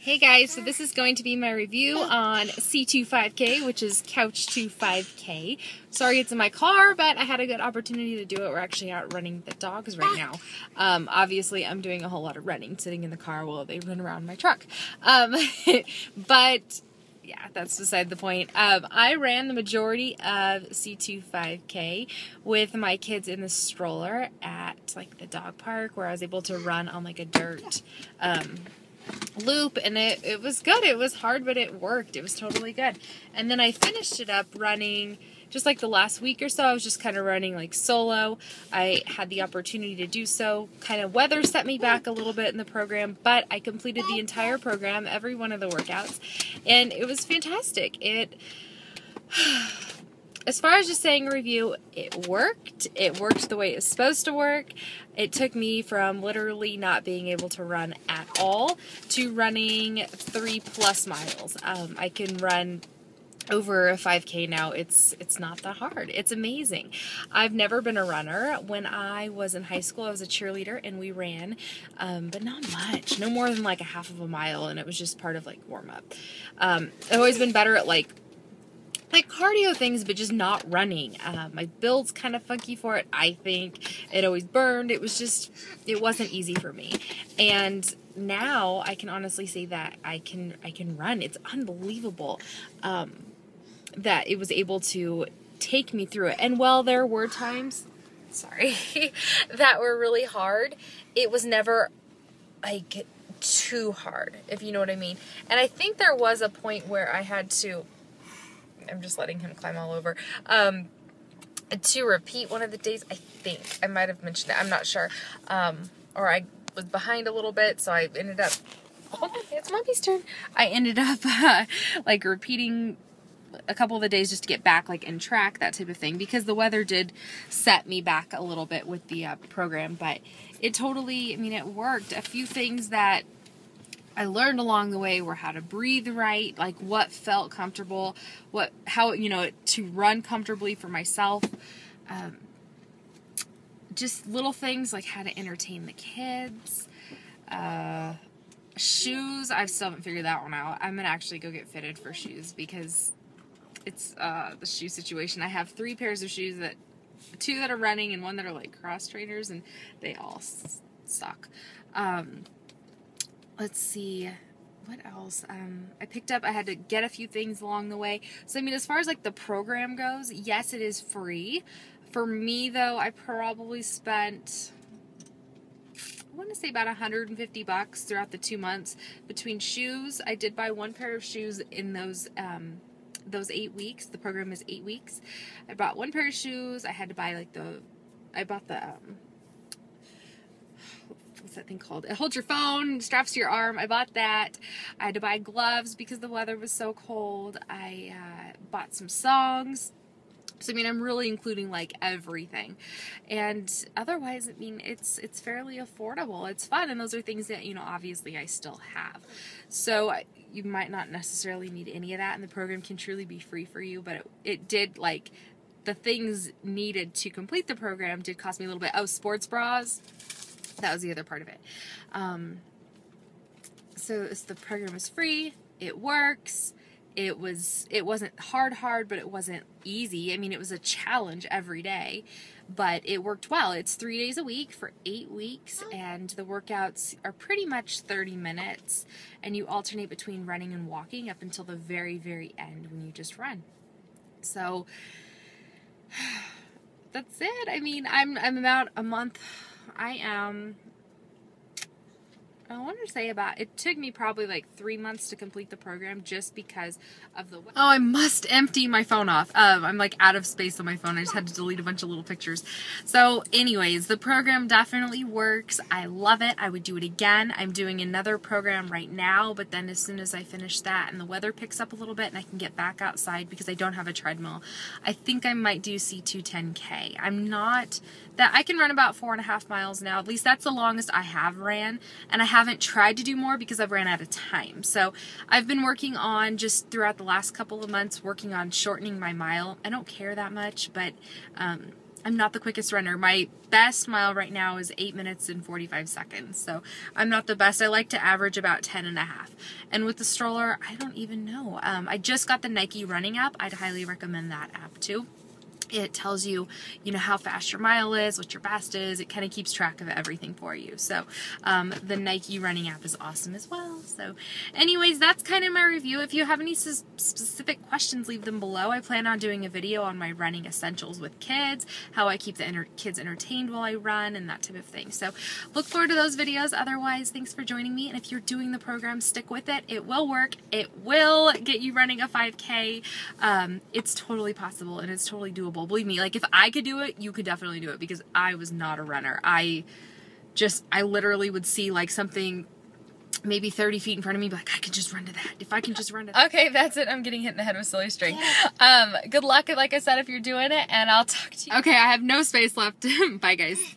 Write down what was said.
Hey guys, so this is going to be my review on C25K, which is Couch to 5K. Sorry it's in my car, but I had a good opportunity to do it. We're actually out running the dogs right now. Obviously, I'm doing a whole lot of running, sitting in the car while they run around my truck. But yeah, that's beside the point. I ran the majority of C25K with my kids in the stroller at like the dog park, where I was able to run on like a dirt loop, and it was good. It was hard, but it worked. It was totally good. And then I finished it up running just like the last week or so. I was just kind of running like solo. I had the opportunity to do so. Kind of weather set me back a little bit in the program, but I completed the entire program, every one of the workouts, and it was fantastic. As far as just saying a review, it worked. It worked the way it's supposed to work. It took me from literally not being able to run at all to running 3+ miles. I can run over a 5K now. It's not that hard. It's amazing. I've never been a runner. When I was in high school, I was a cheerleader and we ran, but not much. No more than like a half of a mile, and it was just part of like warm up. I've always been better at like cardio things, but just not running. My build's kind of funky for it. I think it always burned. It wasn't easy for me. And now I can honestly say that I can run. It's unbelievable that it was able to take me through it. And while there were times, that were really hard, it was never like too hard, if you know what I mean. And I think there was a point where I had to, I'm just letting him climb all over, to repeat one of the days. I think I might have mentioned it, I'm not sure, or I was behind a little bit, so I ended up, hold on, it's Mommy's turn. I ended up like repeating a couple of the days just to get back like in track, that type of thing, because the weather did set me back a little bit with the program. But it totally, I mean, it worked. A few things that I learned along the way were how to breathe right, like what felt comfortable, how to run comfortably for myself. Just little things like how to entertain the kids. Shoes, I still haven't figured that one out. I'm gonna actually go get fitted for shoes because it's the shoe situation. I have 3 pairs of shoes, 2 that are running and 1 that are like cross trainers, and they all suck. Let's see, what else? I had to get a few things along the way. So, I mean, as far as like the program goes, yes, it is free. For me, though, I probably spent, I want to say about $150 throughout the 2 months between shoes. I did buy 1 pair of shoes in those 8 weeks. The program is 8 weeks. I bought 1 pair of shoes. I had to buy like I bought the, what's that thing called? It holds your phone, straps to your arm. I bought that. I had to buy gloves because the weather was so cold. I bought some songs. So, I mean, I'm really including like everything. And otherwise, I mean, it's fairly affordable. It's fun. And those are things that, obviously I still have. So you might not necessarily need any of that. And the program can truly be free for you. But it did, like, the things needed to complete the program did cost me a little bit. Oh, sports bras. That was the other part of it. So the program is free. It works. It wasn't hard, but it wasn't easy. I mean, it was a challenge every day, but it worked well. It's 3 days a week for 8 weeks, and the workouts are pretty much 30 minutes, and you alternate between running and walking up until the very, very end when you just run. So that's it. I mean, I'm about a month. I want to say it took me probably like 3 months to complete the program just because of the weather. Oh, I must empty my phone off. I'm like out of space on my phone. I just had to delete a bunch of little pictures. So anyways, the program definitely works. I love it. I would do it again. I'm doing another program right now, but then as soon as I finish that and the weather picks up a little bit and I can get back outside because I don't have a treadmill, I think I might do C210K. I can run about 4.5 miles now. At least that's the longest I have ran, and I haven't tried to do more because I've ran out of time. So I've been working on, just throughout the last couple of months, working on shortening my mile. I don't care that much, but I'm not the quickest runner. My best mile right now is 8 minutes and 45 seconds. So I'm not the best. I like to average about 10.5. And with the stroller, I don't even know. I just got the Nike running app. I'd highly recommend that app too. It tells you, how fast your mile is, what your fast is. It kind of keeps track of everything for you. So the Nike running app is awesome as well. So anyways, that's kind of my review. If you have any specific questions, leave them below. I plan on doing a video on my running essentials with kids, how I keep the kids entertained while I run, and that type of thing. So look forward to those videos. Otherwise, thanks for joining me. And if you're doing the program, stick with it. It will work. It will get you running a 5K. It's totally possible and it's totally doable. Believe me, like if I could do it, you could definitely do it, because I was not a runner. I literally would see like something maybe 30 feet in front of me, but like, I could just run to that. If I can just run to that. Okay, that's it. I'm getting hit in the head with a silly string. Yeah. Good luck, like I said, if you're doing it, and I'll talk to you. Okay, I have no space left. Bye, guys.